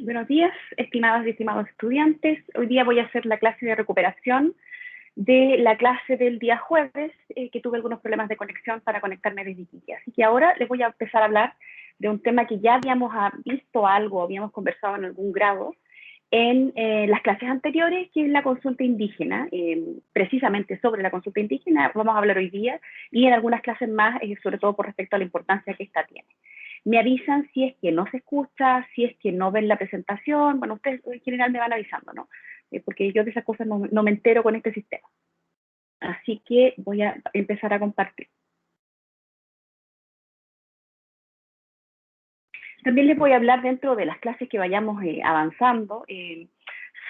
Buenos días, estimadas y estimados estudiantes. Hoy día voy a hacer la clase de recuperación de la clase del día jueves, que tuve algunos problemas de conexión para conectarme desde Iquique. Así que ahora les voy a empezar a hablar de un tema que ya habíamos visto algo, habíamos conversado en algún grado en las clases anteriores, que es la consulta indígena. Precisamente sobre la consulta indígena vamos a hablar hoy día, y en algunas clases más, sobre todo con respecto a la importancia que esta tiene. Me avisan si es que no se escucha, si es que no ven la presentación. Bueno, ustedes en general me van avisando, ¿no? Porque yo de esas cosas no me entero con este sistema. Así que voy a empezar a compartir. También les voy a hablar dentro de las clases que vayamos avanzando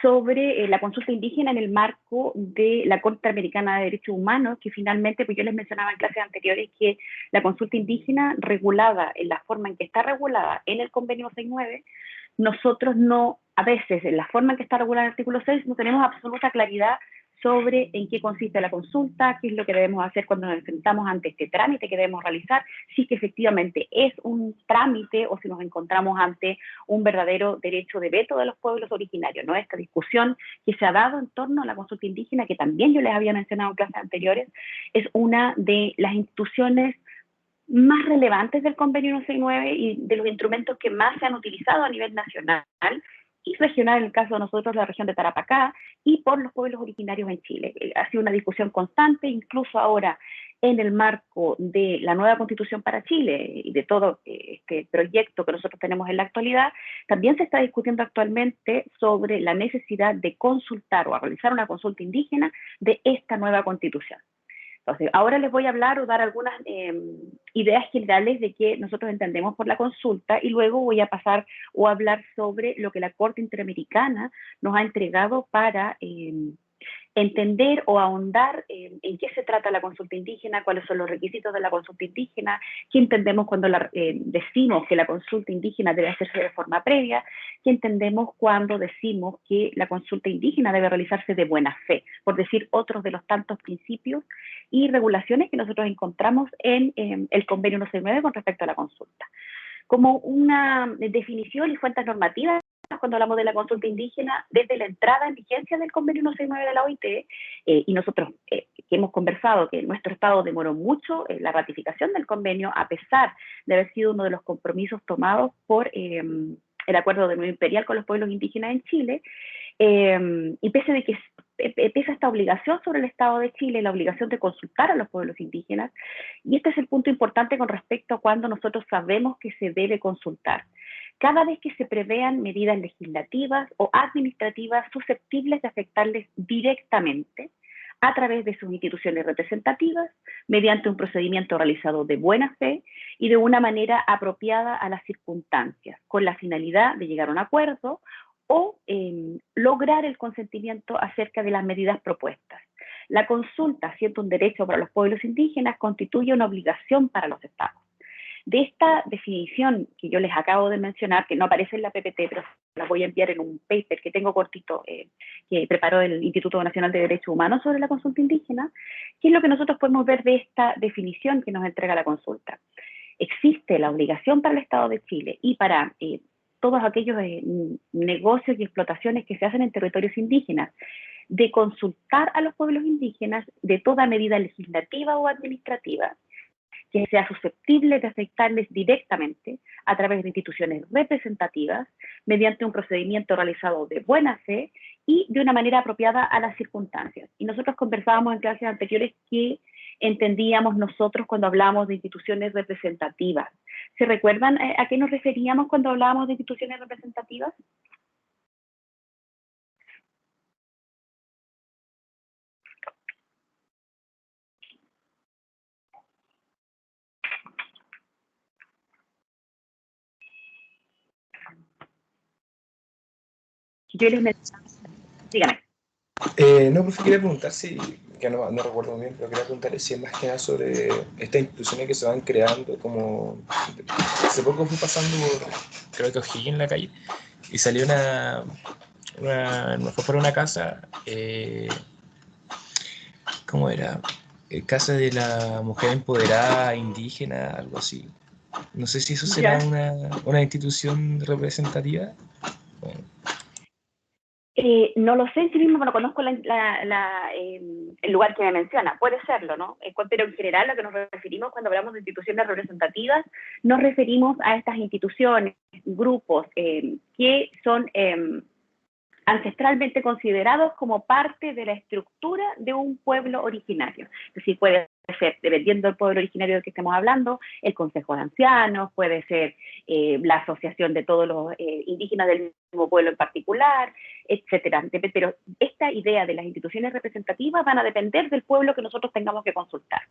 sobre la consulta indígena en el marco de la Corte Interamericana de Derechos Humanos, que finalmente, pues yo les mencionaba en clases anteriores que la consulta indígena regulada en la forma en que está regulada en el convenio 69, nosotros no, a veces en la forma en que está regulada el artículo 6, no tenemos absoluta claridad sobre en qué consiste la consulta, qué es lo que debemos hacer cuando nos enfrentamos ante este trámite que debemos realizar, si es que efectivamente es un trámite o si nos encontramos ante un verdadero derecho de veto de los pueblos originarios, ¿no? Esta discusión que se ha dado en torno a la consulta indígena, que también yo les había mencionado en clases anteriores, es una de las instituciones más relevantes del convenio 169 y de los instrumentos que más se han utilizado a nivel nacional y regional, en el caso de nosotros, la región de Tarapacá, y por los pueblos originarios en Chile. Ha sido una discusión constante, incluso ahora en el marco de la nueva Constitución para Chile y de todo este proyecto que nosotros tenemos en la actualidad, también se está discutiendo actualmente sobre la necesidad de consultar o realizar una consulta indígena de esta nueva Constitución. Entonces, ahora les voy a hablar o dar algunas ideas generales de qué nosotros entendemos por la consulta, y luego voy a pasar o hablar sobre lo que la Corte Interamericana nos ha entregado para entender o ahondar en qué se trata la consulta indígena, cuáles son los requisitos de la consulta indígena, qué entendemos cuando decimos que la consulta indígena debe hacerse de forma previa, qué entendemos cuando decimos que la consulta indígena debe realizarse de buena fe, por decir otros de los tantos principios y regulaciones que nosotros encontramos en el convenio 169 con respecto a la consulta. Como una definición y fuentes normativas, cuando hablamos de la consulta indígena, desde la entrada en vigencia del convenio 169 de la OIT, y nosotros que hemos conversado que nuestro Estado demoró mucho la ratificación del convenio, a pesar de haber sido uno de los compromisos tomados por el Acuerdo de Nueva Imperial con los pueblos indígenas en Chile, y pese a esta obligación sobre el Estado de Chile, la obligación de consultar a los pueblos indígenas, y este es el punto importante con respecto a cuando nosotros sabemos que se debe consultar. Cada vez que se prevean medidas legislativas o administrativas susceptibles de afectarles directamente a través de sus instituciones representativas, mediante un procedimiento realizado de buena fe y de una manera apropiada a las circunstancias, con la finalidad de llegar a un acuerdo o lograr el consentimiento acerca de las medidas propuestas. La consulta, siendo un derecho para los pueblos indígenas, constituye una obligación para los estados. De esta definición que yo les acabo de mencionar, que no aparece en la PPT, pero la voy a enviar en un paper que tengo cortito, que preparó el Instituto Nacional de Derechos Humanos sobre la consulta indígena, ¿qué es lo que nosotros podemos ver de esta definición que nos entrega la consulta? Existe la obligación para el Estado de Chile y para todos aquellos negocios y explotaciones que se hacen en territorios indígenas, de consultar a los pueblos indígenas de toda medida legislativa o administrativa que sea susceptible de afectarles directamente a través de instituciones representativas, mediante un procedimiento realizado de buena fe y de una manera apropiada a las circunstancias. Y nosotros conversábamos en clases anteriores que entendíamos nosotros cuando hablábamos de instituciones representativas. ¿Se recuerdan a qué nos referíamos cuando hablábamos de instituciones representativas? Yo les mencionaba, dígame. No, pues quería preguntar si, que no recuerdo muy bien, pero quería preguntarle si es más que nada sobre estas instituciones que se van creando, como hace poco fui pasando por, creo que O'Higgins en la calle, y salió fue por una casa, ¿cómo era? Casa de la mujer empoderada indígena, algo así. No sé si eso será una institución representativa. No lo sé en sí mismo, no conozco el lugar que me menciona, puede serlo, ¿no? Pero en general lo que nos referimos cuando hablamos de instituciones representativas, nos referimos a estas instituciones, grupos que son ancestralmente considerados como parte de la estructura de un pueblo originario. Es decir, puede ser, dependiendo del pueblo originario del que estemos hablando, el Consejo de Ancianos, puede ser la asociación de todos los indígenas del mismo pueblo en particular, etcétera. Pero esta idea de las instituciones representativas van a depender del pueblo que nosotros tengamos que consultar.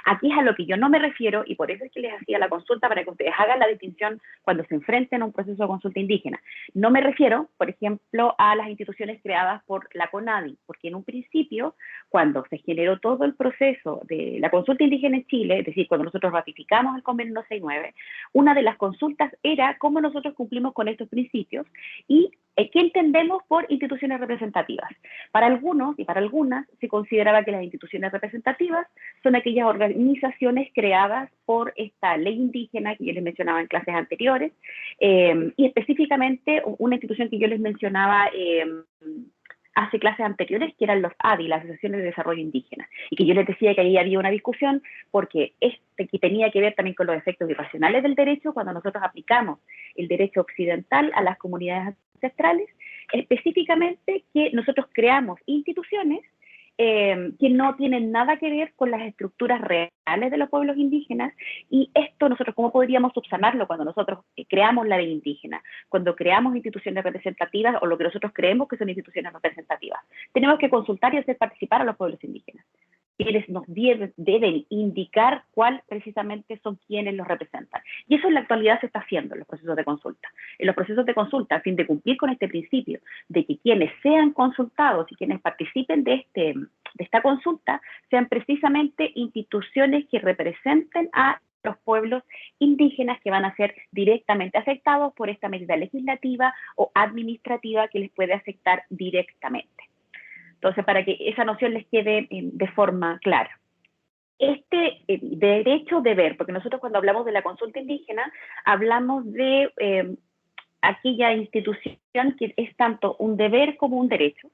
Aquí es a lo que yo no me refiero, y por eso es que les hacía la consulta, para que ustedes hagan la distinción cuando se enfrenten a un proceso de consulta indígena. No me refiero, por ejemplo, a las instituciones creadas por la CONADI, porque en un principio, cuando se generó todo el proceso de la consulta indígena en Chile, es decir, cuando nosotros ratificamos el convenio 169, una de las consultas era cómo nosotros cumplimos con estos principios y qué entendemos por instituciones representativas. Para algunos y para algunas se consideraba que las instituciones representativas son aquellas organizaciones creadas por esta ley indígena que yo les mencionaba en clases anteriores, y específicamente una institución que yo les mencionaba hace clases anteriores, que eran los ADI, las Asociaciones de Desarrollo Indígena, y que yo les decía que ahí había una discusión porque que tenía que ver también con los efectos irracionales del derecho cuando nosotros aplicamos el derecho occidental a las comunidades ancestrales, específicamente que nosotros creamos instituciones que no tienen nada que ver con las estructuras reales de los pueblos indígenas, y esto nosotros cómo podríamos subsanarlo cuando nosotros creamos la ley indígena, cuando creamos instituciones representativas o lo que nosotros creemos que son instituciones representativas. Tenemos que consultar y hacer participar a los pueblos indígenas. Quienes nos deben indicar cuál precisamente son quienes los representan. Y eso en la actualidad se está haciendo en los procesos de consulta. En los procesos de consulta, a fin de cumplir con este principio de que quienes sean consultados y quienes participen de esta consulta sean precisamente instituciones que representen a los pueblos indígenas que van a ser directamente afectados por esta medida legislativa o administrativa que les puede afectar directamente. Entonces, para que esa noción les quede de forma clara. Derecho-deber, porque nosotros cuando hablamos de la consulta indígena, hablamos de aquella institución que es tanto un deber como un derecho,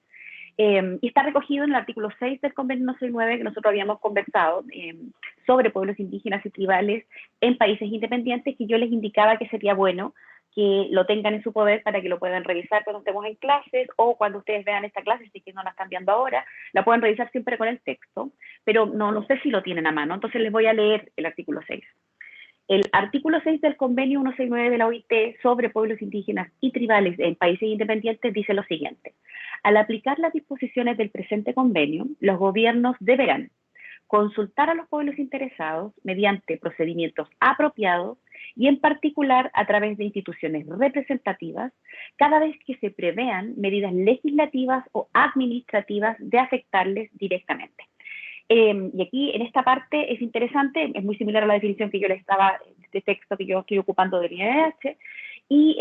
y está recogido en el artículo 6 del convenio 169 que nosotros habíamos conversado sobre pueblos indígenas y tribales en países independientes, que yo les indicaba que sería bueno que lo tengan en su poder para que lo puedan revisar cuando estemos en clases o cuando ustedes vean esta clase, si es que no la están viendo ahora, la pueden revisar siempre con el texto, pero no sé si lo tienen a mano, entonces les voy a leer el artículo 6. El artículo 6 del convenio 169 de la OIT sobre pueblos indígenas y tribales en países independientes dice lo siguiente: al aplicar las disposiciones del presente convenio, los gobiernos deberán consultar a los pueblos interesados mediante procedimientos apropiados y en particular a través de instituciones representativas cada vez que se prevean medidas legislativas o administrativas de afectarles directamente. Y aquí en esta parte es interesante, es muy similar a la definición que yo les estaba, de texto que yo estoy ocupando del INDH, y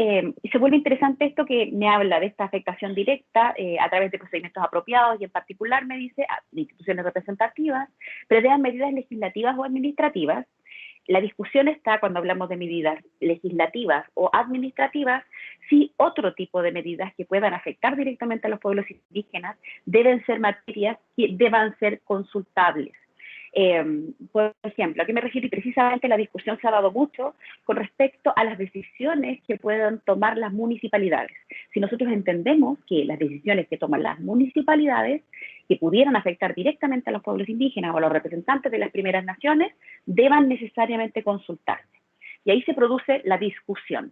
se vuelve interesante esto que me habla de esta afectación directa a través de procedimientos apropiados, y en particular me dice de instituciones representativas, prevean medidas legislativas o administrativas. La discusión está cuando hablamos de medidas legislativas o administrativas, si otro tipo de medidas que puedan afectar directamente a los pueblos indígenas deben ser materias que deban ser consultables. Por ejemplo, ¿a qué me refiero? Y precisamente la discusión se ha dado mucho con respecto a las decisiones que puedan tomar las municipalidades. Si nosotros entendemos que las decisiones que toman las municipalidades que pudieran afectar directamente a los pueblos indígenas o a los representantes de las primeras naciones, deban necesariamente consultarse. Y ahí se produce la discusión.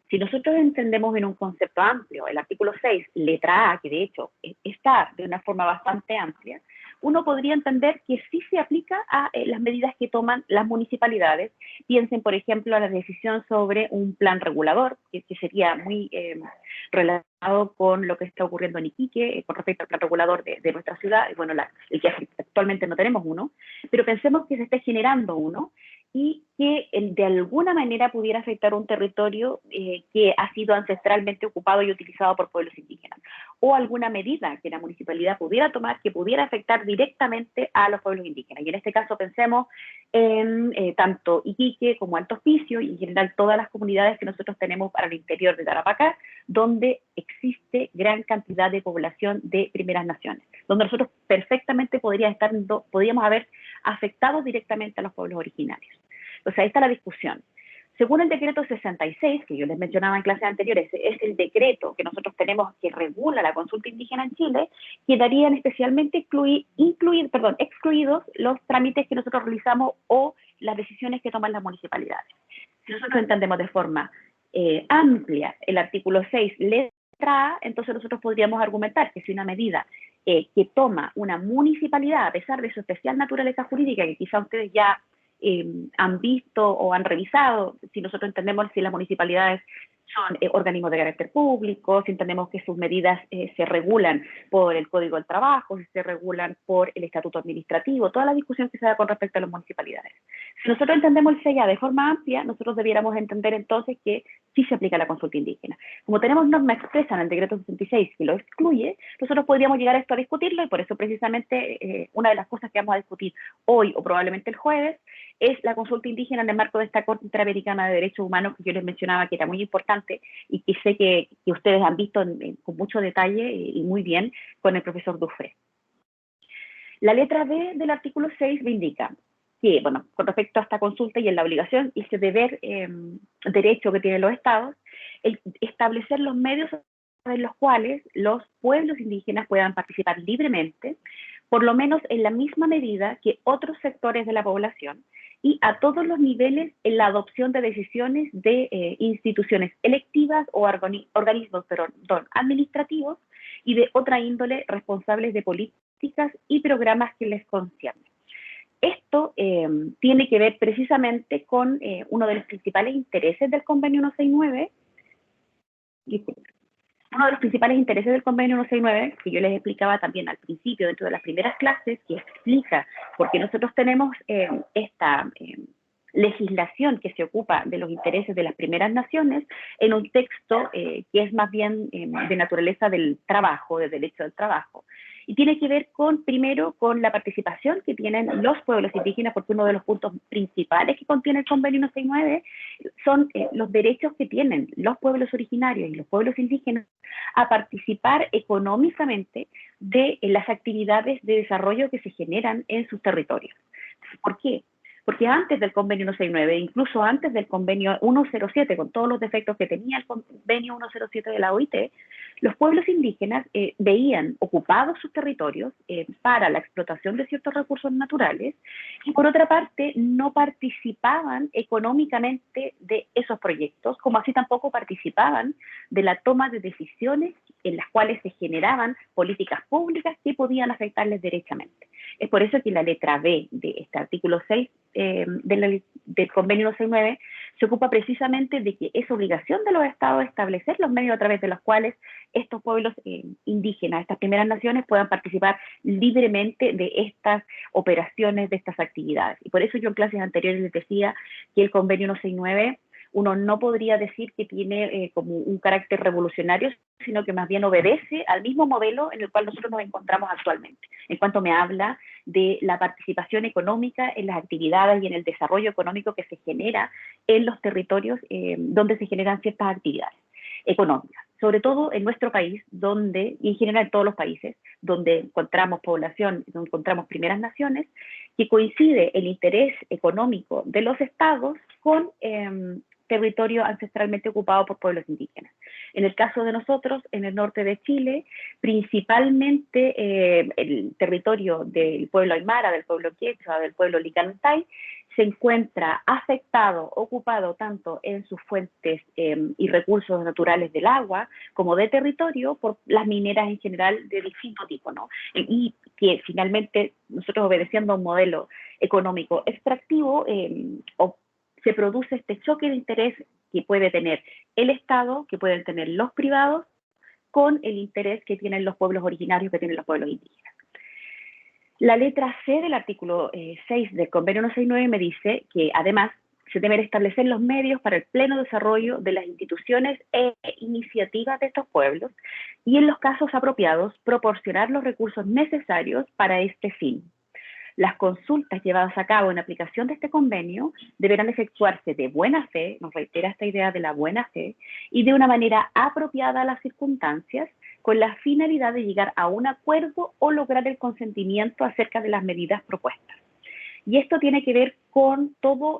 Si nosotros entendemos en un concepto amplio el artículo 6, letra A, que de hecho está de una forma bastante amplia, uno podría entender que sí se aplica a las medidas que toman las municipalidades. Piensen, por ejemplo, a la decisión sobre un plan regulador, que sería muy relacionado con lo que está ocurriendo en Iquique, con respecto al plan regulador de nuestra ciudad, bueno, el que actualmente no tenemos uno, pero pensemos que se esté generando uno, y que de alguna manera pudiera afectar un territorio que ha sido ancestralmente ocupado y utilizado por pueblos indígenas, o alguna medida que la municipalidad pudiera tomar que pudiera afectar directamente a los pueblos indígenas. Y en este caso pensemos en tanto Iquique como Alto Hospicio y en general todas las comunidades que nosotros tenemos para el interior de Tarapacá, donde existe gran cantidad de población de primeras naciones, donde nosotros perfectamente podríamos haber afectado directamente a los pueblos originarios. O sea, ahí está la discusión. Según el decreto 66, que yo les mencionaba en clases anteriores, es el decreto que nosotros tenemos que regula la consulta indígena en Chile, quedarían especialmente excluidos los trámites que nosotros realizamos o las decisiones que toman las municipalidades. Si nosotros entendemos de forma amplia el artículo 6, letra A, entonces nosotros podríamos argumentar que si una medida que toma una municipalidad, a pesar de su especial naturaleza jurídica, que quizá ustedes ya han visto o han revisado, si nosotros entendemos si las municipalidades son organismos de carácter público, si entendemos que sus medidas se regulan por el Código del Trabajo, si se regulan por el Estatuto Administrativo, toda la discusión que se da con respecto a las municipalidades. Si nosotros entendemos el CEIA de forma amplia, nosotros debiéramos entender entonces que sí se aplica la consulta indígena. Como tenemos norma expresa en el decreto 66 que lo excluye, nosotros podríamos llegar a esto a discutirlo y por eso precisamente una de las cosas que vamos a discutir hoy o probablemente el jueves es la consulta indígena en el marco de esta Corte Interamericana de Derechos Humanos que yo les mencionaba que era muy importante y que sé que ustedes han visto con mucho detalle y muy bien con el profesor Dufré. La letra B del artículo 6 me indica que, bueno, con respecto a esta consulta y en la obligación y ese deber derecho que tienen los estados, establecer los medios en los cuales los pueblos indígenas puedan participar libremente, por lo menos en la misma medida que otros sectores de la población, y a todos los niveles en la adopción de decisiones de instituciones electivas o organismos administrativos y de otra índole responsables de políticas y programas que les conciernen. Esto tiene que ver precisamente con uno de los principales intereses del convenio 169, uno de los principales intereses del convenio 169, que yo les explicaba también al principio, dentro de las primeras clases, que explica por qué nosotros tenemos esta legislación que se ocupa de los intereses de las primeras naciones en un texto que es más bien de naturaleza del trabajo, de derecho del trabajo. Y tiene que ver primero con la participación que tienen los pueblos indígenas, porque uno de los puntos principales que contiene el convenio 169 son los derechos que tienen los pueblos originarios y los pueblos indígenas a participar económicamente de las actividades de desarrollo que se generan en sus territorios. ¿Por qué? Porque antes del convenio 169, incluso antes del convenio 107, con todos los defectos que tenía el convenio 107 de la OIT, los pueblos indígenas veían ocupados sus territorios para la explotación de ciertos recursos naturales y por otra parte no participaban económicamente de esos proyectos, como así tampoco participaban de la toma de decisiones en las cuales se generaban políticas públicas que podían afectarles derechamente. Es por eso que la letra B de este artículo 6 del convenio 169 se ocupa precisamente de que es obligación de los estados establecer los medios a través de los cuales estos pueblos indígenas, estas primeras naciones, puedan participar libremente de estas operaciones, de estas actividades. Y por eso yo en clases anteriores les decía que el convenio 169 uno no podría decir que tiene como un carácter revolucionario, sino que más bien obedece al mismo modelo en el cual nosotros nos encontramos actualmente, en cuanto me habla de la participación económica en las actividades y en el desarrollo económico que se genera en los territorios donde se generan ciertas actividades económicas, sobre todo en nuestro país, donde, y en general en todos los países, donde encontramos población, donde encontramos primeras naciones, que coincide el interés económico de los estados con territorio ancestralmente ocupado por pueblos indígenas. En el caso de nosotros, en el norte de Chile, principalmente el territorio del pueblo aymara, del pueblo quechua, del pueblo licantay, se encuentra afectado, ocupado tanto en sus fuentes y recursos naturales del agua como de territorio por las mineras en general de distinto tipo, ¿no? Y que finalmente nosotros obedeciendo a un modelo económico extractivo se produce este choque de interés que puede tener el Estado, que pueden tener los privados, con el interés que tienen los pueblos originarios, que tienen los pueblos indígenas. La letra C del artículo 6 del convenio 169 me dice que además se deben establecer los medios para el pleno desarrollo de las instituciones e iniciativas de estos pueblos y en los casos apropiados proporcionar los recursos necesarios para este fin. Las consultas llevadas a cabo en aplicación de este convenio deberán efectuarse de buena fe, nos reitera esta idea de la buena fe, y de una manera apropiada a las circunstancias, con la finalidad de llegar a un acuerdo o lograr el consentimiento acerca de las medidas propuestas. Y esto tiene que ver con todo,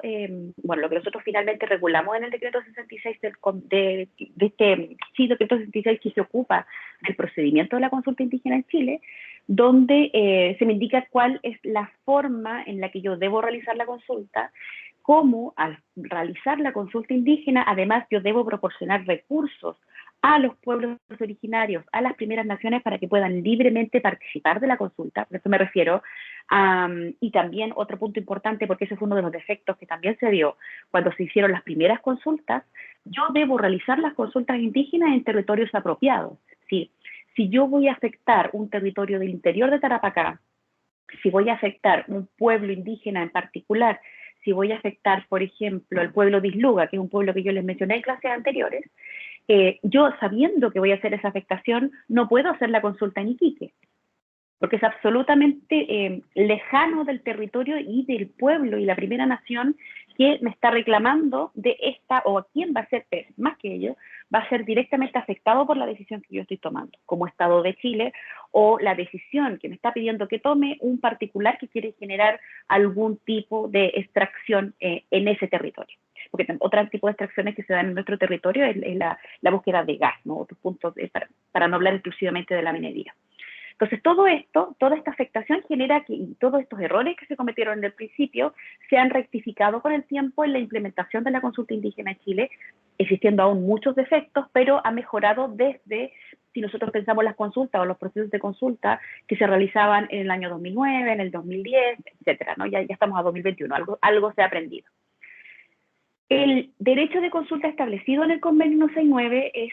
bueno, lo que nosotros finalmente regulamos en el decreto 66 decreto 66 que se ocupa del procedimiento de la consulta indígena en Chile, donde se me indica cuál es la forma en la que yo debo realizar la consulta, cómo al realizar la consulta indígena, además yo debo proporcionar recursos a los pueblos originarios, a las primeras naciones, para que puedan libremente participar de la consulta, por eso me refiero. Y también otro punto importante, porque ese fue uno de los defectos que también se dio cuando se hicieron las primeras consultas, yo debo realizar las consultas indígenas en territorios apropiados. ¿Sí? Si yo voy a afectar un territorio del interior de Tarapacá, si voy a afectar un pueblo indígena en particular, si voy a afectar, por ejemplo, el pueblo de Isluga, que es un pueblo que yo les mencioné en clases anteriores, yo sabiendo que voy a hacer esa afectación, no puedo hacer la consulta en Iquique, porque es absolutamente lejano del territorio y del pueblo y la primera nación que me está reclamando de esta, o a quién va a ser, más que ello, va a ser directamente afectado por la decisión que yo estoy tomando, como Estado de Chile, o la decisión que me está pidiendo que tome un particular que quiere generar algún tipo de extracción en ese territorio. Porque otro tipo de extracciones que se dan en nuestro territorio es la búsqueda de gas, ¿no? Otros puntos para no hablar exclusivamente de la minería. Entonces, todo esto, toda esta afectación genera que todos estos errores que se cometieron en el principio se han rectificado con el tiempo en la implementación de la consulta indígena en Chile, existiendo aún muchos defectos, pero ha mejorado desde, si nosotros pensamos las consultas o los procesos de consulta que se realizaban en el año 2009, en el 2010, etcétera, ¿no? Ya estamos a 2021, algo se ha aprendido. El derecho de consulta establecido en el convenio 169 es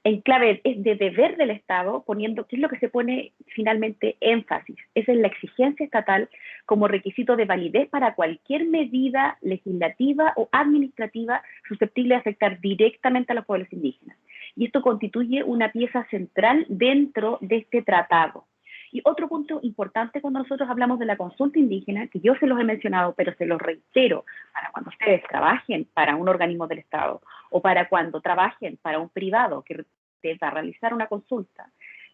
en clave es de deber del Estado, poniendo qué es lo que se pone finalmente énfasis. Esa es la exigencia estatal como requisito de validez para cualquier medida legislativa o administrativa susceptible de afectar directamente a los pueblos indígenas. Y esto constituye una pieza central dentro de este tratado. Y otro punto importante cuando nosotros hablamos de la consulta indígena, que yo se los he mencionado, pero se los reitero, para cuando ustedes trabajen para un organismo del Estado o para cuando trabajen para un privado que va a realizar una consulta,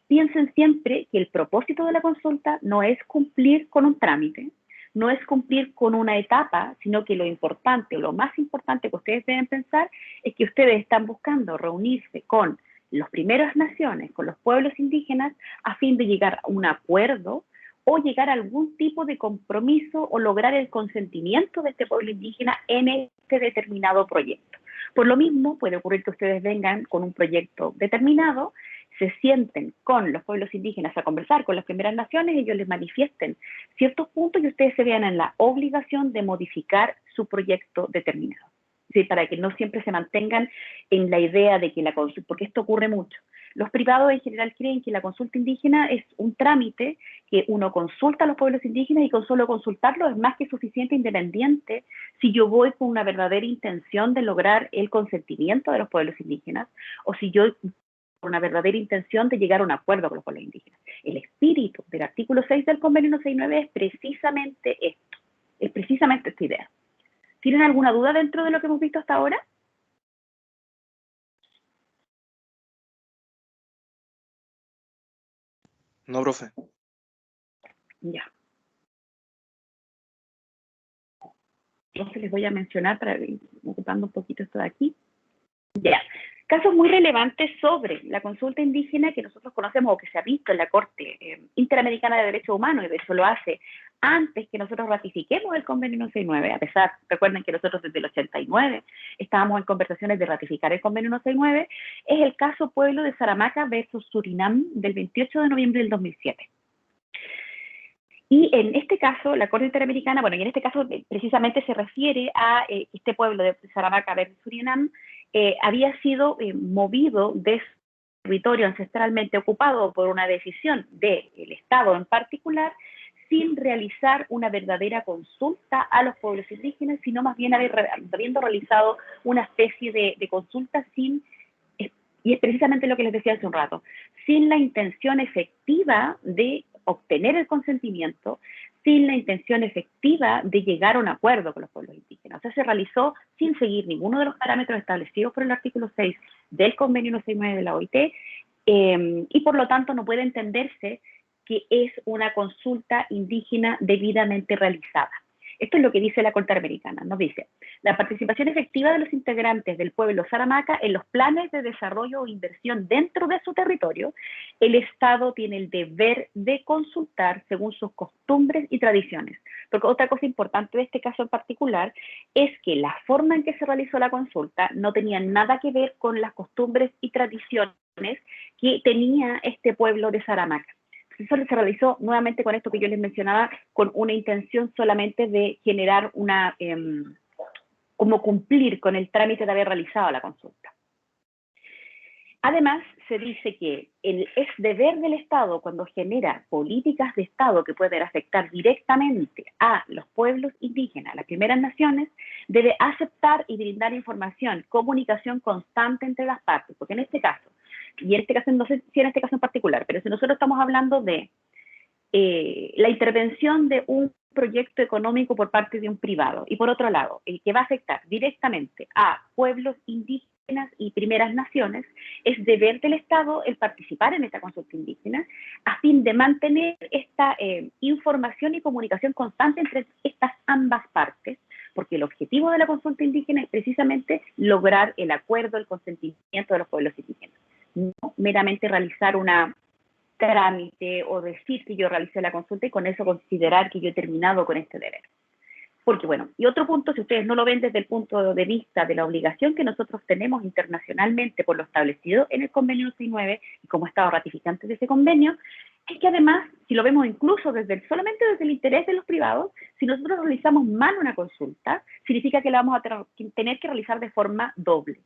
piensen siempre que el propósito de la consulta no es cumplir con un trámite, no es cumplir con una etapa, sino que lo importante o lo más importante que ustedes deben pensar es que ustedes están buscando reunirse con las primeras naciones, con los pueblos indígenas, a fin de llegar a un acuerdo o llegar a algún tipo de compromiso o lograr el consentimiento de este pueblo indígena en este determinado proyecto. Por lo mismo, puede ocurrir que ustedes vengan con un proyecto determinado, se sienten con los pueblos indígenas a conversar con las primeras naciones, ellos les manifiesten ciertos puntos y ustedes se vean en la obligación de modificar su proyecto determinado. Sí, para que no siempre se mantengan en la idea de que la consulta, porque esto ocurre mucho. Los privados en general creen que la consulta indígena es un trámite que uno consulta a los pueblos indígenas y con solo consultarlos es más que suficiente, independiente si yo voy con una verdadera intención de lograr el consentimiento de los pueblos indígenas o si yo con una verdadera intención de llegar a un acuerdo con los pueblos indígenas. El espíritu del artículo 6 del convenio 169 es precisamente esto, es precisamente esta idea. ¿Tienen alguna duda dentro de lo que hemos visto hasta ahora? No, profe. Ya. Entonces les voy a mencionar, para ir ocupando un poquito esto de aquí. Ya. Casos muy relevantes sobre la consulta indígena que nosotros conocemos o que se ha visto en la Corte Interamericana de Derechos Humanos, y de hecho lo hace antes que nosotros ratifiquemos el convenio 169, a pesar, recuerden que nosotros desde el 89 estábamos en conversaciones de ratificar el convenio 169, es el caso Pueblo de Saramaca versus Surinam del 28 de noviembre del 2007. Y en este caso, la Corte Interamericana, bueno, y en este caso precisamente se refiere a este pueblo de Saramaca versus Surinam, había sido movido de su territorio ancestralmente ocupado por una decisión del Estado en particular, sin realizar una verdadera consulta a los pueblos indígenas, sino más bien habiendo realizado una especie de consulta sin, y es precisamente lo que les decía hace un rato, sin la intención efectiva de obtener el consentimiento, sin la intención efectiva de llegar a un acuerdo con los pueblos indígenas. O sea, se realizó sin seguir ninguno de los parámetros establecidos por el artículo 6 del convenio 169 de la OIT, y por lo tanto no puede entenderse que es una consulta indígena debidamente realizada. Esto es lo que dice la Corte Americana. Nos dice, la participación efectiva de los integrantes del pueblo Saramaca en los planes de desarrollo o inversión dentro de su territorio, el Estado tiene el deber de consultar según sus costumbres y tradiciones. Porque otra cosa importante de este caso en particular es que la forma en que se realizó la consulta no tenía nada que ver con las costumbres y tradiciones que tenía este pueblo de Saramaca. Eso se realizó nuevamente con esto que yo les mencionaba, con una intención solamente de generar una, como cumplir con el trámite de haber realizado la consulta. Además, se dice que es deber del Estado, cuando genera políticas de Estado que pueden afectar directamente a los pueblos indígenas, a las primeras naciones, debe aceptar y brindar información, comunicación constante entre las partes, porque en este caso, y en este caso, no sé si en este caso en particular, pero si nosotros estamos hablando de la intervención de un proyecto económico por parte de un privado, y por otro lado, el que va a afectar directamente a pueblos indígenas y primeras naciones, es deber del Estado el participar en esta consulta indígena a fin de mantener esta información y comunicación constante entre estas ambas partes, porque el objetivo de la consulta indígena es precisamente lograr el acuerdo, el consentimiento de los pueblos indígenas, no meramente realizar una trámite o decir que yo realicé la consulta y con eso considerar que yo he terminado con este deber. Porque bueno, y otro punto, si ustedes no lo ven desde el punto de vista de la obligación que nosotros tenemos internacionalmente por lo establecido en el convenio 69 y como Estado ratificante de ese convenio, es que además, si lo vemos incluso solamente desde el interés de los privados, si nosotros realizamos mal una consulta, significa que la vamos a tener que realizar de forma doble.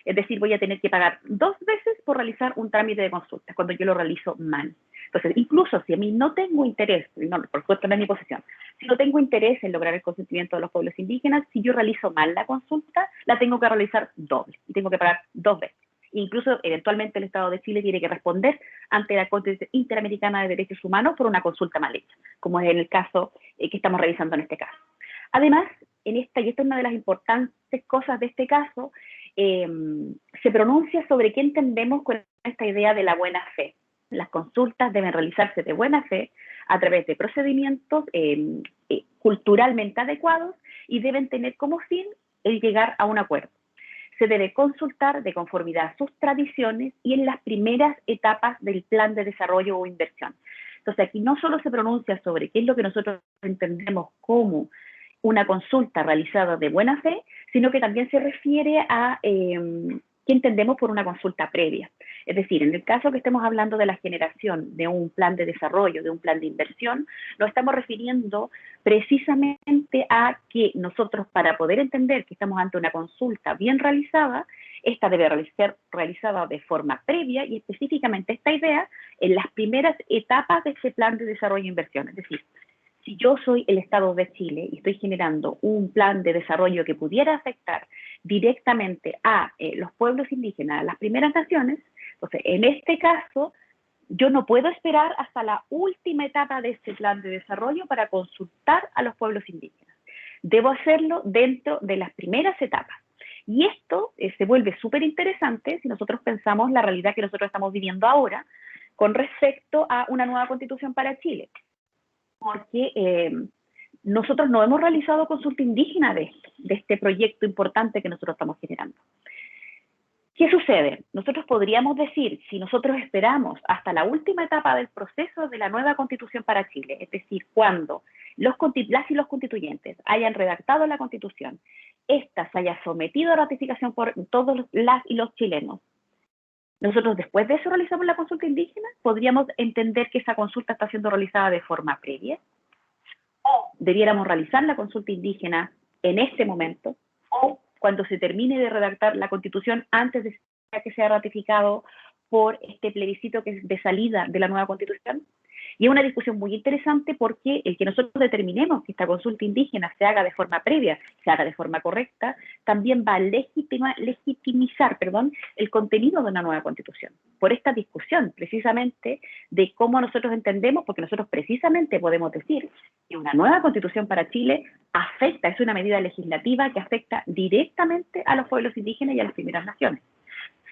Es decir, voy a tener que pagar 2 veces por realizar un trámite de consulta, cuando yo lo realizo mal. Entonces, incluso si a mí no tengo interés, no, por supuesto no es mi posición, si no tengo interés en lograr el consentimiento de los pueblos indígenas, si yo realizo mal la consulta, la tengo que realizar doble y tengo que pagar 2 veces. Incluso, eventualmente, el Estado de Chile tiene que responder ante la Corte Interamericana de Derechos Humanos por una consulta mal hecha, como es en el caso que estamos revisando en este caso. Además, y esta es una de las importantes cosas de este caso, se pronuncia sobre qué entendemos con esta idea de la buena fe. Las consultas deben realizarse de buena fe a través de procedimientos culturalmente adecuados y deben tener como fin el llegar a un acuerdo. Se debe consultar de conformidad a sus tradiciones y en las primeras etapas del plan de desarrollo o inversión. Entonces, aquí no solo se pronuncia sobre qué es lo que nosotros entendemos como una consulta realizada de buena fe, sino que también se refiere a qué entendemos por una consulta previa. Es decir, en el caso que estemos hablando de la generación de un plan de desarrollo, de un plan de inversión, nos estamos refiriendo precisamente a que nosotros, para poder entender que estamos ante una consulta bien realizada, esta debe ser realizada de forma previa y específicamente esta idea en las primeras etapas de ese plan de desarrollo e inversión. Es decir, si yo soy el Estado de Chile y estoy generando un plan de desarrollo que pudiera afectar directamente a los pueblos indígenas, a las primeras naciones, entonces en este caso yo no puedo esperar hasta la última etapa de este plan de desarrollo para consultar a los pueblos indígenas. Debo hacerlo dentro de las primeras etapas. Y esto se vuelve súper interesante si nosotros pensamos la realidad que nosotros estamos viviendo ahora con respecto a una nueva constitución para Chile. Porque nosotros no hemos realizado consulta indígena de este proyecto importante que nosotros estamos generando. ¿Qué sucede? Nosotros podríamos decir, si nosotros esperamos hasta la última etapa del proceso de la nueva constitución para Chile, es decir, cuando las y los constituyentes hayan redactado la constitución, esta se haya sometido a ratificación por todos las y los chilenos, nosotros después de eso realizamos la consulta indígena, podríamos entender que esa consulta está siendo realizada de forma previa, o debiéramos realizar la consulta indígena en este momento, o cuando se termine de redactar la Constitución antes de que sea ratificado por este plebiscito que es de salida de la nueva Constitución. Y es una discusión muy interesante porque el que nosotros determinemos que esta consulta indígena se haga de forma previa, se haga de forma correcta, también va a legitimizar el contenido de una nueva constitución. Por esta discusión, precisamente, de cómo nosotros entendemos, porque nosotros precisamente podemos decir que una nueva constitución para Chile afecta, es una medida legislativa que afecta directamente a los pueblos indígenas y a las primeras naciones.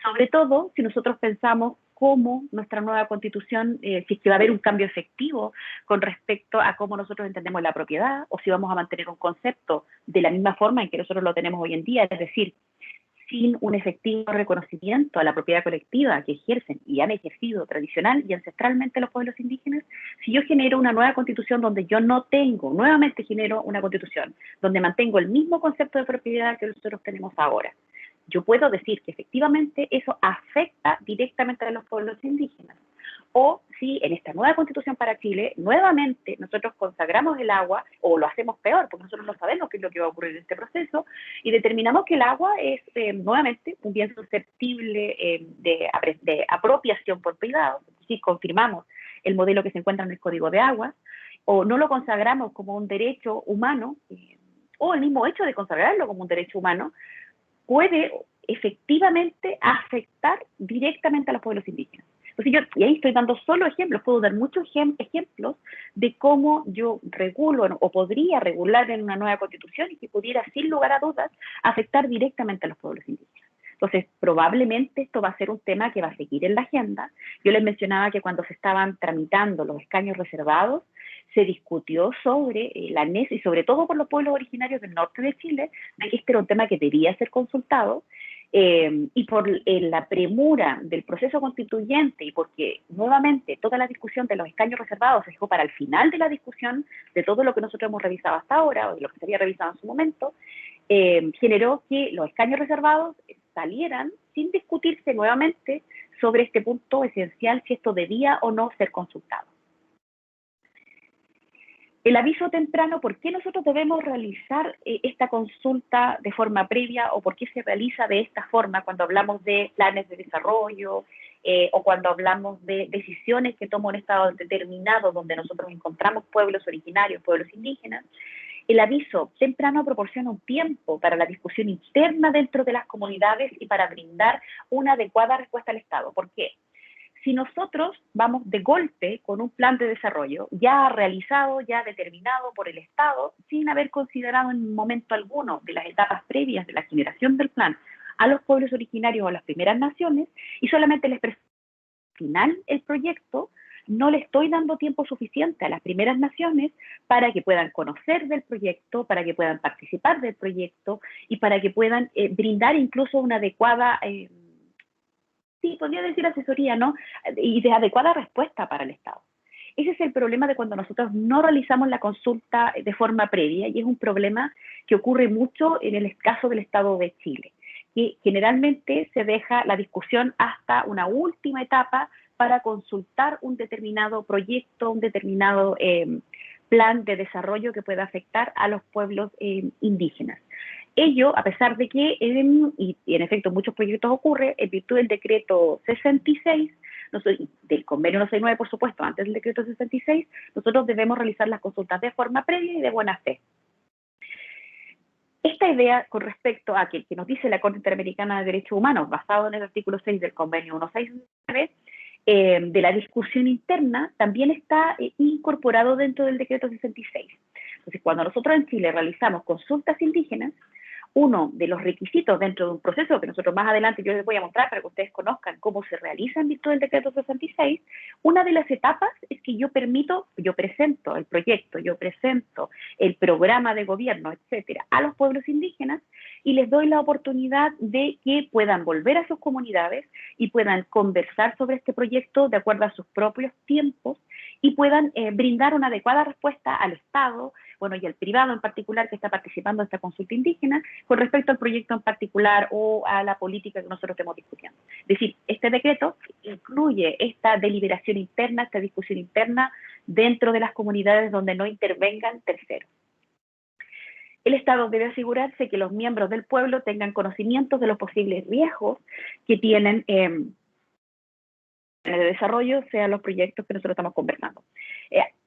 Sobre todo si nosotros pensamos cómo nuestra nueva constitución, si es que va a haber un cambio efectivo con respecto a cómo nosotros entendemos la propiedad, o si vamos a mantener un concepto de la misma forma en que nosotros lo tenemos hoy en día, es decir, sin un efectivo reconocimiento a la propiedad colectiva que ejercen y han ejercido tradicional y ancestralmente los pueblos indígenas. Si yo genero una nueva constitución donde yo no tengo, nuevamente genero una constitución donde mantengo el mismo concepto de propiedad que nosotros tenemos ahora, yo puedo decir que efectivamente eso afecta directamente a los pueblos indígenas. O si en esta nueva constitución para Chile, nuevamente nosotros consagramos el agua, o lo hacemos peor, porque nosotros no sabemos qué es lo que va a ocurrir en este proceso, y determinamos que el agua es nuevamente un bien susceptible de apropiación por privado, si confirmamos el modelo que se encuentra en el Código de Agua, o no lo consagramos como un derecho humano, o el mismo hecho de consagrarlo como un derecho humano, puede efectivamente afectar directamente a los pueblos indígenas. Entonces y ahí estoy dando solo ejemplos, puedo dar muchos ejemplos de cómo yo regulo o podría regular en una nueva constitución y que pudiera, sin lugar a dudas, afectar directamente a los pueblos indígenas. Entonces, probablemente esto va a ser un tema que va a seguir en la agenda. Yo les mencionaba que cuando se estaban tramitando los escaños reservados, se discutió sobre la NES y sobre todo por los pueblos originarios del norte de Chile, de que este era un tema que debía ser consultado, y por la premura del proceso constituyente y porque nuevamente toda la discusión de los escaños reservados se dejó para el final de la discusión de todo lo que nosotros hemos revisado hasta ahora o de lo que se había revisado en su momento, generó que los escaños reservados salieran sin discutirse nuevamente sobre este punto esencial, si esto debía o no ser consultado. El aviso temprano, ¿por qué nosotros debemos realizar esta consulta de forma previa o por qué se realiza de esta forma cuando hablamos de planes de desarrollo o cuando hablamos de decisiones que toma un Estado determinado donde nosotros encontramos pueblos originarios, pueblos indígenas? El aviso temprano proporciona un tiempo para la discusión interna dentro de las comunidades y para brindar una adecuada respuesta al Estado. ¿Por qué? Si nosotros vamos de golpe con un plan de desarrollo ya realizado, ya determinado por el Estado, sin haber considerado en momento alguno de las etapas previas de la generación del plan a los pueblos originarios o a las primeras naciones, y solamente les presento al final el proyecto, no le estoy dando tiempo suficiente a las primeras naciones para que puedan conocer del proyecto, para que puedan participar del proyecto y para que puedan brindar incluso una adecuada... sí, podría decir asesoría, ¿no? Y de adecuada respuesta para el Estado. Ese es el problema de cuando nosotros no realizamos la consulta de forma previa y es un problema que ocurre mucho en el caso del Estado de Chile, que generalmente se deja la discusión hasta una última etapa para consultar un determinado proyecto, un determinado plan de desarrollo que pueda afectar a los pueblos indígenas. Ello, a pesar de que, y en efecto muchos proyectos ocurre, en virtud del decreto 66, del convenio 169, por supuesto, antes del decreto 66, nosotros debemos realizar las consultas de forma previa y de buena fe. Esta idea con respecto a que nos dice la Corte Interamericana de Derechos Humanos, basado en el artículo 6 del convenio 169, de la discusión interna, también está incorporado dentro del decreto 66. Entonces, cuando nosotros en Chile realizamos consultas indígenas, uno de los requisitos dentro de un proceso que nosotros más adelante yo les voy a mostrar para que ustedes conozcan cómo se realiza en virtud del decreto 66, una de las etapas es que yo presento el proyecto, yo presento el programa de gobierno, etcétera, a los pueblos indígenas y les doy la oportunidad de que puedan volver a sus comunidades y puedan conversar sobre este proyecto de acuerdo a sus propios tiempos y puedan brindar una adecuada respuesta al Estado, bueno, y al privado en particular que está participando en esta consulta indígena con respecto al proyecto en particular o a la política que nosotros estemos discutiendo. Es decir, este decreto incluye esta deliberación interna, esta discusión interna dentro de las comunidades donde no intervengan terceros. El Estado debe asegurarse que los miembros del pueblo tengan conocimientos de los posibles riesgos que tienen de desarrollo, sean los proyectos que nosotros estamos conversando.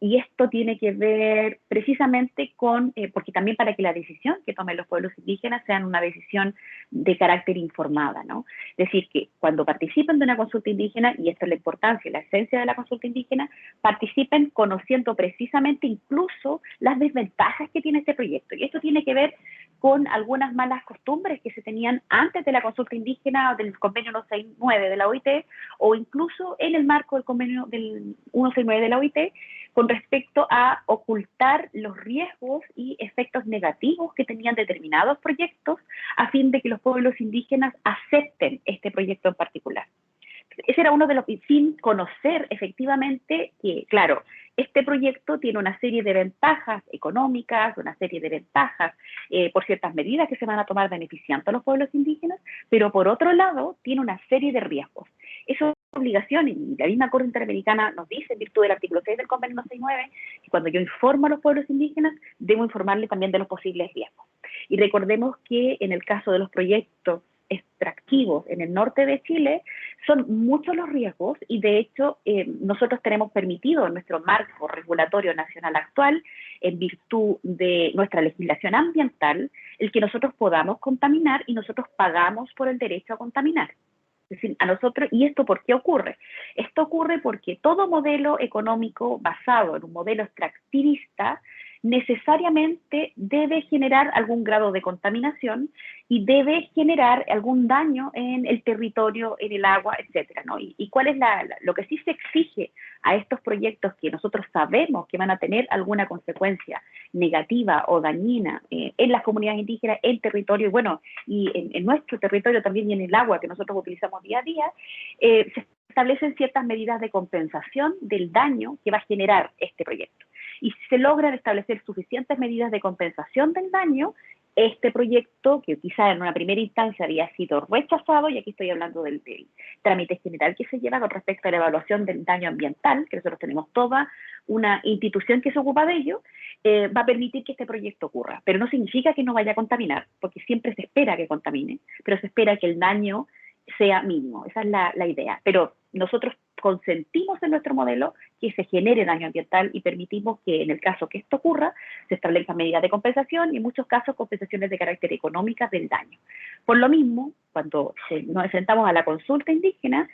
Y esto tiene que ver precisamente con, porque también para que la decisión que tomen los pueblos indígenas sea una decisión de carácter informada, ¿no? Es decir, que cuando participen de una consulta indígena, y esta es la importancia y la esencia de la consulta indígena, participen conociendo precisamente incluso las desventajas que tiene este proyecto. Y esto tiene que ver con algunas malas costumbres que se tenían antes de la consulta indígena o del convenio 169 de la OIT, o incluso en el marco del convenio del 169 de la OIT, con respecto a ocultar los riesgos y efectos negativos que tenían determinados proyectos a fin de que los pueblos indígenas acepten este proyecto en particular. Ese era uno de los, sin conocer efectivamente que, claro, este proyecto tiene una serie de ventajas económicas, una serie de ventajas por ciertas medidas que se van a tomar beneficiando a los pueblos indígenas, pero por otro lado tiene una serie de riesgos. Eso es obligación, y la misma Corte Interamericana nos dice, en virtud del artículo 6 del Convenio 169, que cuando yo informo a los pueblos indígenas, debo informarles también de los posibles riesgos. Y recordemos que en el caso de los proyectos extractivos en el norte de Chile, son muchos los riesgos y de hecho nosotros tenemos permitido en nuestro marco regulatorio nacional actual, en virtud de nuestra legislación ambiental, el que nosotros podamos contaminar y nosotros pagamos por el derecho a contaminar. Es decir, a nosotros, ¿y esto por qué ocurre? Esto ocurre porque todo modelo económico basado en un modelo extractivista necesariamente debe generar algún grado de contaminación y debe generar algún daño en el territorio, en el agua, etcétera, ¿no? ¿Y cuál es lo que sí se exige a estos proyectos que nosotros sabemos que van a tener alguna consecuencia negativa o dañina en las comunidades indígenas, en territorio, y bueno, y en nuestro territorio también y en el agua que nosotros utilizamos día a día, se establecen ciertas medidas de compensación del daño que va a generar este proyecto. Y si se logran establecer suficientes medidas de compensación del daño, este proyecto, que quizá en una primera instancia había sido rechazado, y aquí estoy hablando del trámite general que se lleva con respecto a la evaluación del daño ambiental, que nosotros tenemos toda una institución que se ocupa de ello, va a permitir que este proyecto ocurra. Pero no significa que no vaya a contaminar, porque siempre se espera que contamine, pero se espera que el daño sea mínimo. Esa es la idea. Pero nosotros consentimos en nuestro modelo que se genere daño ambiental y permitimos que en el caso que esto ocurra se establezcan medidas de compensación y en muchos casos compensaciones de carácter económico del daño. Por lo mismo, cuando nos enfrentamos a la consulta indígena,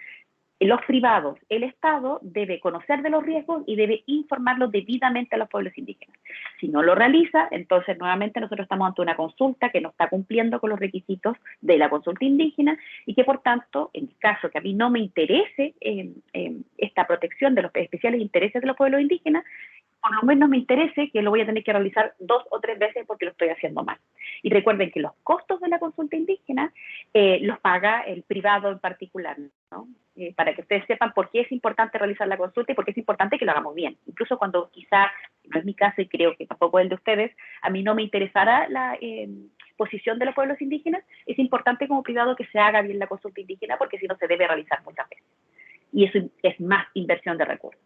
los privados, el Estado debe conocer de los riesgos y debe informarlos debidamente a los pueblos indígenas. Si no lo realiza, entonces nuevamente nosotros estamos ante una consulta que no está cumpliendo con los requisitos de la consulta indígena y que por tanto, en el caso que a mí no me interese esta protección de los especiales intereses de los pueblos indígenas, por lo menos me interese que lo voy a tener que realizar 2 o 3 veces porque lo estoy haciendo mal. Y recuerden que los costos de la consulta indígena los paga el privado en particular, ¿no? Para que ustedes sepan por qué es importante realizar la consulta y por qué es importante que lo hagamos bien. Incluso cuando quizá, no es mi caso y creo que tampoco es el de ustedes, a mí no me interesará la posición de los pueblos indígenas, es importante como privado que se haga bien la consulta indígena porque si no se debe realizar muchas veces. Y eso es más inversión de recursos.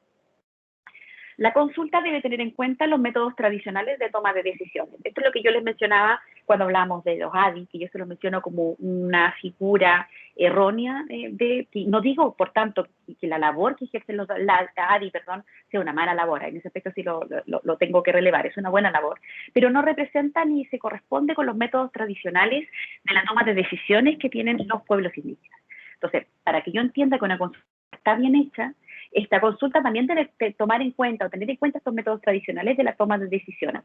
La consulta debe tener en cuenta los métodos tradicionales de toma de decisiones. Esto es lo que yo les mencionaba cuando hablamos de los ADI, que yo se los menciono como una figura errónea, no digo, por tanto, que la labor que ejercen la ADI, sea una mala labor, en ese aspecto sí lo tengo que relevar, es una buena labor, pero no representa ni se corresponde con los métodos tradicionales de la toma de decisiones que tienen los pueblos indígenas. Entonces, para que yo entienda que una consulta está bien hecha, esta consulta también debe tomar en cuenta o tener en cuenta estos métodos tradicionales de la toma de decisiones.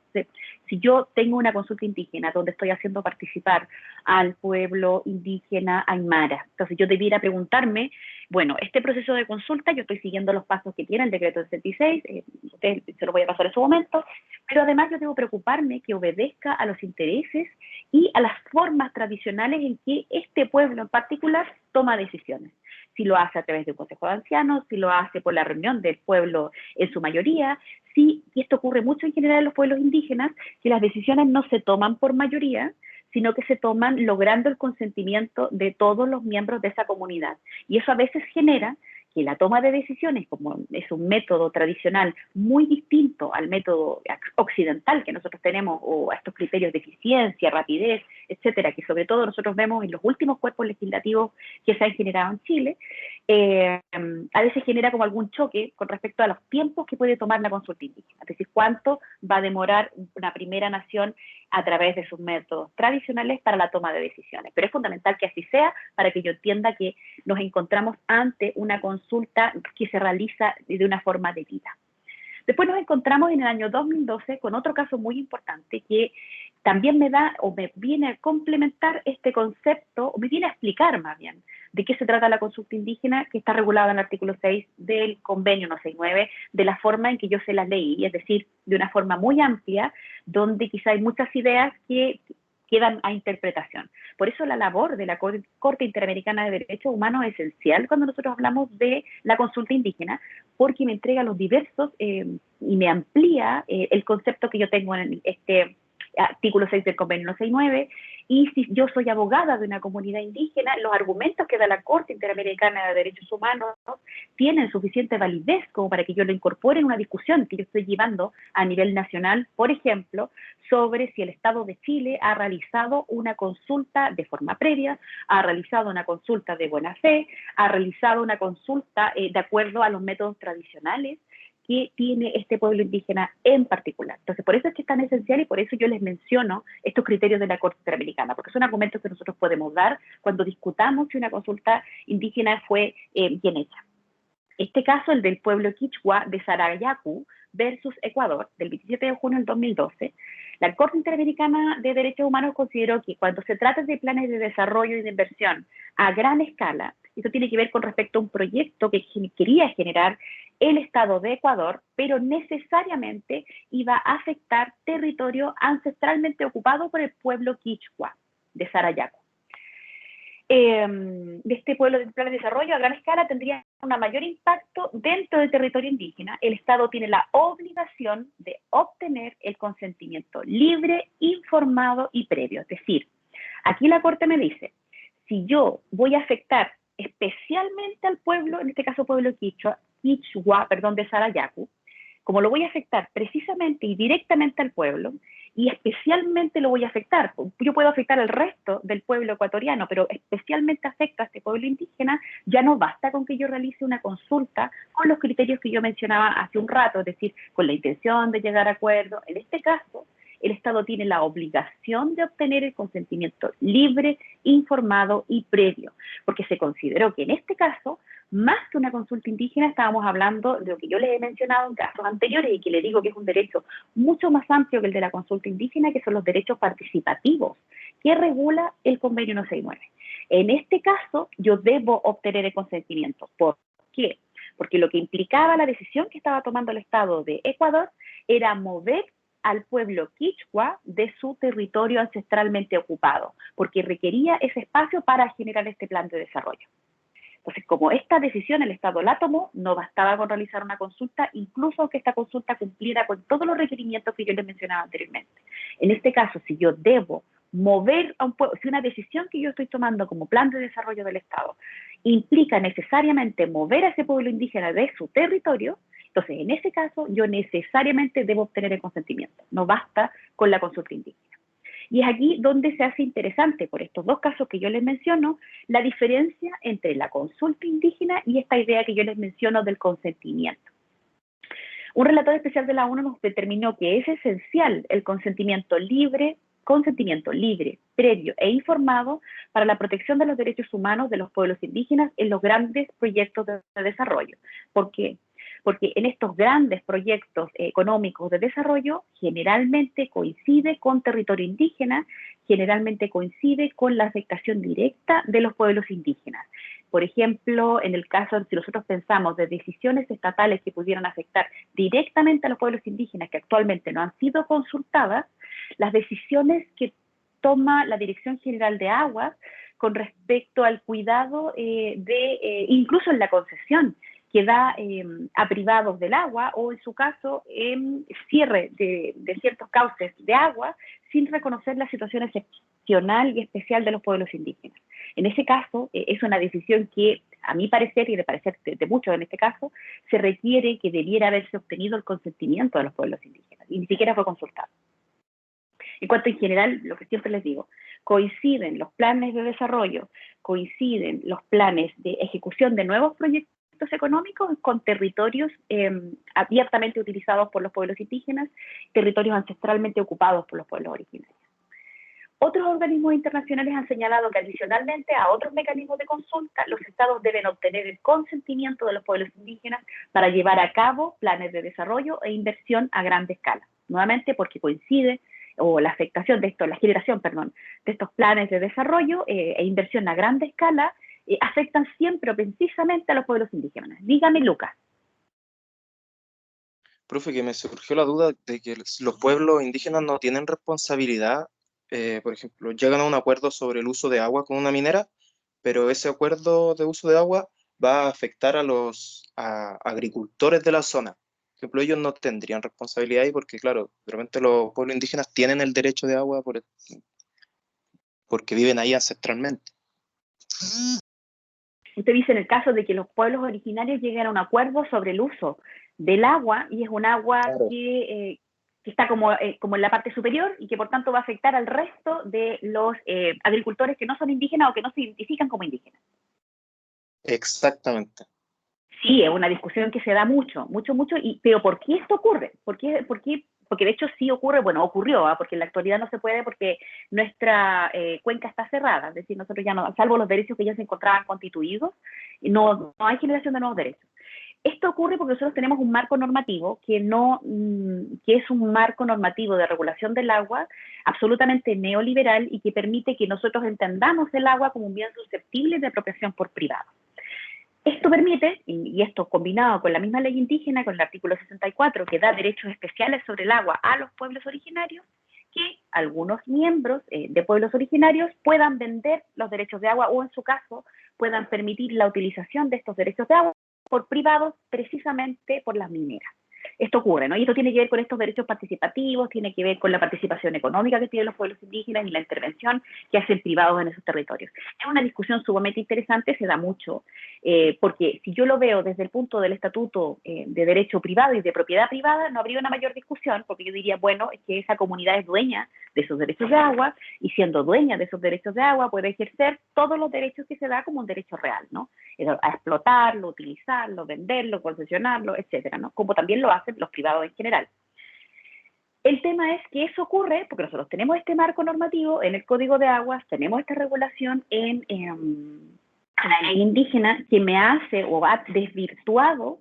Si yo tengo una consulta indígena donde estoy haciendo participar al pueblo indígena aymara, entonces yo debiera preguntarme, bueno, este proceso de consulta yo estoy siguiendo los pasos que tiene el decreto 66, ustedes se lo voy a pasar en su momento, pero además yo debo preocuparme que obedezca a los intereses y a las formas tradicionales en que este pueblo en particular toma decisiones. Si lo hace a través de un consejo de ancianos, si lo hace por la reunión del pueblo en su mayoría, y esto ocurre mucho en general en los pueblos indígenas, que las decisiones no se toman por mayoría, sino que se toman logrando el consentimiento de todos los miembros de esa comunidad. Y eso a veces genera que la toma de decisiones, como es un método tradicional muy distinto al método occidental que nosotros tenemos, o a estos criterios de eficiencia, rapidez, etcétera, que sobre todo nosotros vemos en los últimos cuerpos legislativos que se han generado en Chile, a veces genera como algún choque con respecto a los tiempos que puede tomar la consulta indígena, es decir, cuánto va a demorar una primera nación a través de sus métodos tradicionales para la toma de decisiones. Pero es fundamental que así sea para que yo entienda que nos encontramos ante una consulta que se realiza de una forma debida. Después nos encontramos en el año 2012 con otro caso muy importante que también me da o me viene a complementar este concepto, o me viene a explicar más bien, de qué se trata la consulta indígena que está regulada en el artículo 6 del convenio 169, de la forma en que yo se las leí, es decir, de una forma muy amplia, donde quizá hay muchas ideas que quedan a interpretación. Por eso la labor de la Corte Interamericana de Derechos Humanos es esencial cuando nosotros hablamos de la consulta indígena, porque me entrega los diversos y me amplía el concepto que yo tengo en este artículo 6 del convenio 169, y si yo soy abogada de una comunidad indígena, los argumentos que da la Corte Interamericana de Derechos Humanos tienen suficiente validez como para que yo lo incorpore en una discusión que yo estoy llevando a nivel nacional, por ejemplo, sobre si el Estado de Chile ha realizado una consulta de forma previa, ha realizado una consulta de buena fe, ha realizado una consulta de acuerdo a los métodos tradicionales que tiene este pueblo indígena en particular. Entonces, por eso es que es tan esencial y por eso yo les menciono estos criterios de la Corte Interamericana, porque son argumentos que nosotros podemos dar cuando discutamos si una consulta indígena fue bien hecha. Este caso, el del pueblo quichua de Sarayaku versus Ecuador, del 27 de junio del 2012, la Corte Interamericana de Derechos Humanos consideró que cuando se trata de planes de desarrollo y de inversión a gran escala, esto tiene que ver con respecto a un proyecto que quería generar el Estado de Ecuador, pero necesariamente iba a afectar territorio ancestralmente ocupado por el pueblo quichua de Sarayaku. De este pueblo de plan de desarrollo a gran escala tendría un mayor impacto dentro del territorio indígena. El Estado tiene la obligación de obtener el consentimiento libre, informado y previo. Es decir, aquí la Corte me dice, si yo voy a afectar especialmente al pueblo, en este caso pueblo quichua, de Sarayaku, como lo voy a afectar precisamente y directamente al pueblo, y especialmente lo voy a afectar, yo puedo afectar al resto del pueblo ecuatoriano, pero especialmente afecta a este pueblo indígena, ya no basta con que yo realice una consulta con los criterios que yo mencionaba hace un rato, es decir, con la intención de llegar a acuerdo. En este caso, el Estado tiene la obligación de obtener el consentimiento libre, informado y previo, porque se consideró que en este caso, más que una consulta indígena, estábamos hablando de lo que yo les he mencionado en casos anteriores y que les digo que es un derecho mucho más amplio que el de la consulta indígena, que son los derechos participativos que regula el convenio 169. En este caso, yo debo obtener el consentimiento. ¿Por qué? Porque lo que implicaba la decisión que estaba tomando el Estado de Ecuador era mover al pueblo quichua de su territorio ancestralmente ocupado, porque requería ese espacio para generar este plan de desarrollo. Entonces, como esta decisión el Estado la tomó, no bastaba con realizar una consulta, incluso que esta consulta cumpliera con todos los requerimientos que yo les mencionaba anteriormente. En este caso, si yo debo mover a un pueblo, si una decisión que yo estoy tomando como plan de desarrollo del Estado implica necesariamente mover a ese pueblo indígena de su territorio, entonces en ese caso yo necesariamente debo obtener el consentimiento. No basta con la consulta indígena. Y es aquí donde se hace interesante, por estos dos casos que yo les menciono, la diferencia entre la consulta indígena y esta idea que yo les menciono del consentimiento. Un relator especial de la ONU nos determinó que es esencial el consentimiento libre, previo e informado para la protección de los derechos humanos de los pueblos indígenas en los grandes proyectos de desarrollo. ¿Por qué? Porque en estos grandes proyectos económicos de desarrollo generalmente coincide con territorio indígena, generalmente coincide con la afectación directa de los pueblos indígenas. Por ejemplo, en el caso, si nosotros pensamos de decisiones estatales que pudieran afectar directamente a los pueblos indígenas que actualmente no han sido consultadas, las decisiones que toma la Dirección General de Aguas con respecto al cuidado incluso en la concesión, que da a privados del agua o en su caso cierre de ciertos cauces de agua sin reconocer la situación excepcional y especial de los pueblos indígenas. En ese caso es una decisión que a mi parecer y de parecer de muchos en este caso se requiere que debiera haberse obtenido el consentimiento de los pueblos indígenas y ni siquiera fue consultado. En cuanto en general, lo que siempre les digo, coinciden los planes de desarrollo coinciden los planes de ejecución de nuevos proyectos económicos con territorios abiertamente utilizados por los pueblos indígenas, territorios ancestralmente ocupados por los pueblos originarios. Otros organismos internacionales han señalado que adicionalmente a otros mecanismos de consulta, los estados deben obtener el consentimiento de los pueblos indígenas para llevar a cabo planes de desarrollo e inversión a gran escala. Nuevamente porque coincide, o la afectación de esto, la generación, perdón, de estos planes de desarrollo e inversión a gran escala afectan siempre o precisamente a los pueblos indígenas. Dígame, Lucas. Profe, que me surgió la duda de que los pueblos indígenas no tienen responsabilidad. Por ejemplo, llegan a un acuerdo sobre el uso de agua con una minera, pero ese acuerdo de uso de agua va a afectar a los agricultores de la zona. Por ejemplo, ellos no tendrían responsabilidad ahí porque, claro, de repente los pueblos indígenas tienen el derecho de agua porque viven ahí ancestralmente. Usted dice en el caso de que los pueblos originarios lleguen a un acuerdo sobre el uso del agua, y es un agua Claro. que está como en la parte superior y que por tanto va a afectar al resto de los agricultores que no son indígenas o que no se identifican como indígenas. Exactamente. Sí, es una discusión que se da mucho, pero ¿por qué esto ocurre? Porque de hecho sí ocurre, bueno, ocurrió, porque en la actualidad no se puede porque nuestra cuenca está cerrada, es decir, nosotros ya no, salvo los derechos que ya se encontraban constituidos, no hay generación de nuevos derechos. Esto ocurre porque nosotros tenemos un marco normativo que es un marco normativo de regulación del agua absolutamente neoliberal y que permite que nosotros entendamos el agua como un bien susceptible de apropiación por privados. Esto permite, y esto combinado con la misma ley indígena, con el artículo 64, que da derechos especiales sobre el agua a los pueblos originarios, que algunos miembros de pueblos originarios puedan vender los derechos de agua o, en su caso, puedan permitir la utilización de estos derechos de agua por privados, precisamente por las mineras. Esto ocurre, ¿no? Y esto tiene que ver con estos derechos participativos, tiene que ver con la participación económica que tienen los pueblos indígenas y la intervención que hacen privados en esos territorios. Es una discusión sumamente interesante, se da mucho, porque si yo lo veo desde el punto del estatuto de derecho privado y de propiedad privada, no habría una mayor discusión, porque yo diría, bueno, es que esa comunidad es dueña de esos derechos de agua, y siendo dueña de esos derechos de agua puede ejercer todos los derechos que se da como un derecho real, ¿no? A explotarlo, utilizarlo, venderlo, concesionarlo, etcétera, ¿no? Como también lo hacen los privados en general. El tema es que eso ocurre porque nosotros tenemos este marco normativo en el Código de Aguas, tenemos esta regulación en la ley indígena que me hace o ha desvirtuado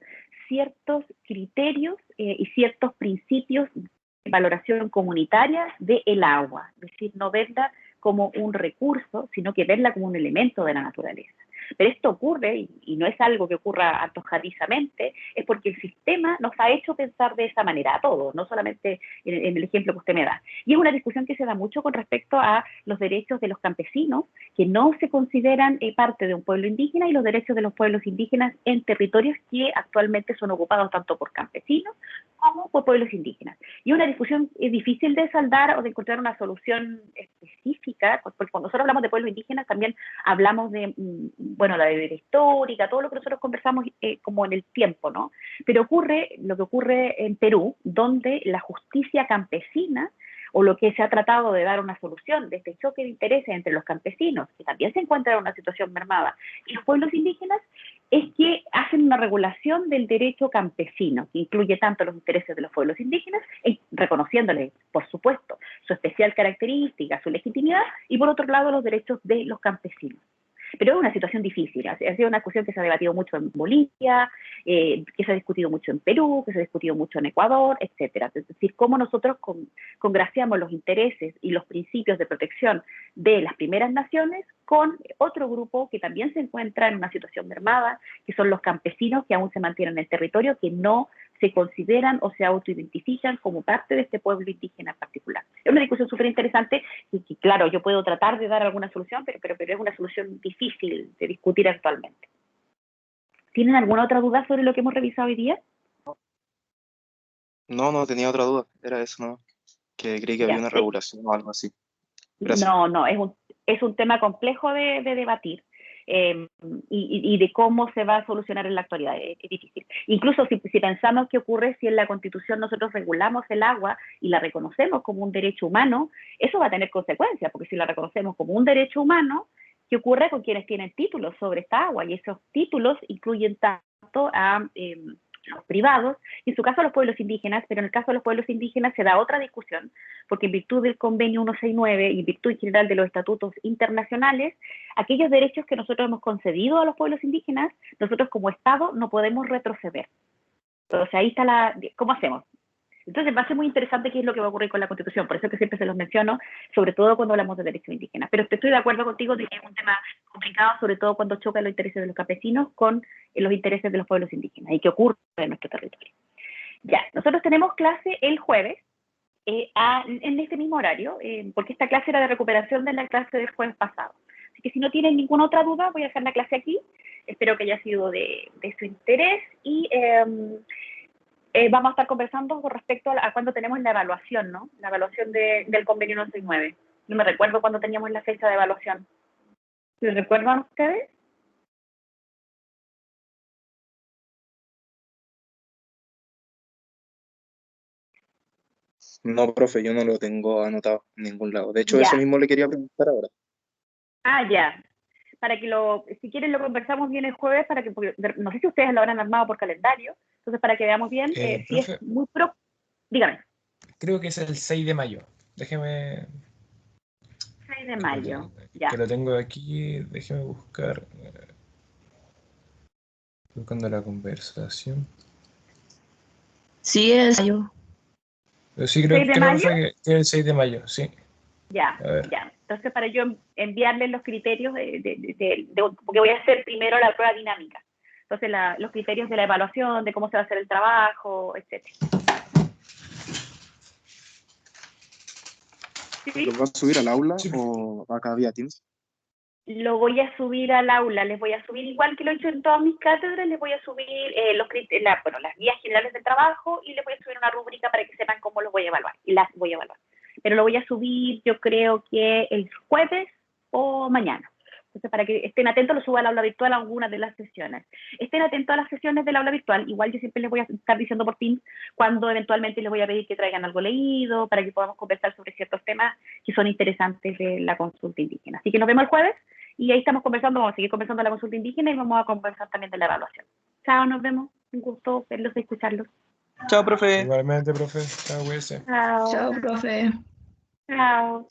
ciertos criterios y ciertos principios de valoración comunitaria del agua, es decir, no verla como un recurso, sino que verla como un elemento de la naturaleza. Pero esto ocurre, y no es algo que ocurra antojadizamente, es porque el sistema nos ha hecho pensar de esa manera a todos, no solamente en el ejemplo que usted me da. Y es una discusión que se da mucho con respecto a los derechos de los campesinos, que no se consideran parte de un pueblo indígena, y los derechos de los pueblos indígenas en territorios que actualmente son ocupados tanto por campesinos como por pueblos indígenas. Y una discusión es difícil de saldar o de encontrar una solución específica, porque cuando nosotros hablamos de pueblos indígenas también hablamos de, bueno, la bebida histórica, todo lo que nosotros conversamos como en el tiempo, ¿no? Pero ocurre lo que ocurre en Perú, donde la justicia campesina, o lo que se ha tratado de dar una solución de este choque de intereses entre los campesinos, que también se encuentran en una situación mermada, y los pueblos indígenas, es que hacen una regulación del derecho campesino, que incluye tanto los intereses de los pueblos indígenas, reconociéndoles, por supuesto, su especial característica, su legitimidad, y por otro lado los derechos de los campesinos. Pero es una situación difícil, ha sido una discusión que se ha debatido mucho en Bolivia, que se ha discutido mucho en Perú, que se ha discutido mucho en Ecuador, etcétera. Es decir, cómo nosotros congraciamos los intereses y los principios de protección de las primeras naciones con otro grupo que también se encuentra en una situación mermada, que son los campesinos que aún se mantienen en el territorio, que no se consideran o se autoidentifican como parte de este pueblo indígena en particular. Es una discusión súper interesante y claro, yo puedo tratar de dar alguna solución, pero es una solución difícil de discutir actualmente. ¿Tienen alguna otra duda sobre lo que hemos revisado hoy día? No tenía otra duda, era eso, ¿no? Que creí que había una regulación o algo así. Gracias. No, es un tema complejo de debatir. Y de cómo se va a solucionar en la actualidad, es difícil. Incluso si pensamos qué ocurre si en la Constitución nosotros regulamos el agua y la reconocemos como un derecho humano, eso va a tener consecuencias, porque si la reconocemos como un derecho humano, ¿Qué ocurre con quienes tienen títulos sobre esta agua? Y esos títulos incluyen tanto a los privados, y en su caso a los pueblos indígenas, pero en el caso de los pueblos indígenas se da otra discusión, porque en virtud del convenio 169 y en virtud en general de los estatutos internacionales, aquellos derechos que nosotros hemos concedido a los pueblos indígenas, nosotros como Estado no podemos retroceder. Entonces ahí está ¿cómo hacemos? Entonces va a ser muy interesante qué es lo que va a ocurrir con la Constitución, por eso que siempre se los menciono, sobre todo cuando hablamos de derechos indígenas. Pero estoy de acuerdo contigo de que es un tema complicado, sobre todo cuando choca los intereses de los campesinos con los intereses de los pueblos indígenas y qué ocurre en nuestro territorio. Ya, nosotros tenemos clase el jueves, en este mismo horario, porque esta clase era de recuperación de la clase del jueves pasado. Así que si no tienen ninguna otra duda, voy a dejar la clase aquí. Espero que haya sido de su interés y vamos a estar conversando con respecto a cuándo tenemos la evaluación, ¿no? La evaluación del convenio 169. No me recuerdo cuándo teníamos la fecha de evaluación. ¿Se recuerdan ustedes? No, profe, yo no lo tengo anotado en ningún lado. De hecho, Ya. eso mismo le quería preguntar ahora. Ah, ya. Para que si quieren lo conversamos bien el jueves, porque no sé si ustedes lo habrán armado por calendario, entonces para que veamos bien, si profe, es muy dígame. creo que es el 6 de mayo. Déjeme, 6 de mayo, que ya. lo tengo aquí, déjeme buscar. Buscando la conversación. Sí, es yo. Pero sí, 6 de creo mayo, profe, que es el 6 de mayo, sí. ya, A ver. ya. Entonces para yo enviarles los criterios, porque voy a hacer primero la prueba dinámica. Entonces los criterios de la evaluación, de cómo se va a hacer el trabajo, etc. ¿Sí? ¿Los va a subir al aula Sí, o acá vía Teams? Lo voy a subir al aula, les voy a subir igual que lo he hecho en todas mis cátedras, les voy a subir las guías generales del trabajo y les voy a subir una rúbrica para que sepan cómo los voy a evaluar y las voy a evaluar. Pero lo voy a subir yo creo que el jueves o mañana. Entonces, para que estén atentos, lo subo al aula virtual a algunas de las sesiones. Estén atentos a las sesiones del aula virtual. Igual yo siempre les voy a estar diciendo por Teams cuando eventualmente les voy a pedir que traigan algo leído para que podamos conversar sobre ciertos temas que son interesantes de la consulta indígena. Así que nos vemos el jueves y ahí estamos conversando, vamos a seguir conversando de la consulta indígena y vamos a conversar también de la evaluación. Chao, nos vemos. Un gusto verlos y escucharlos. Chao, profe. igualmente, profe. Chao, cuídese. Chao. Chao, profe. Chao.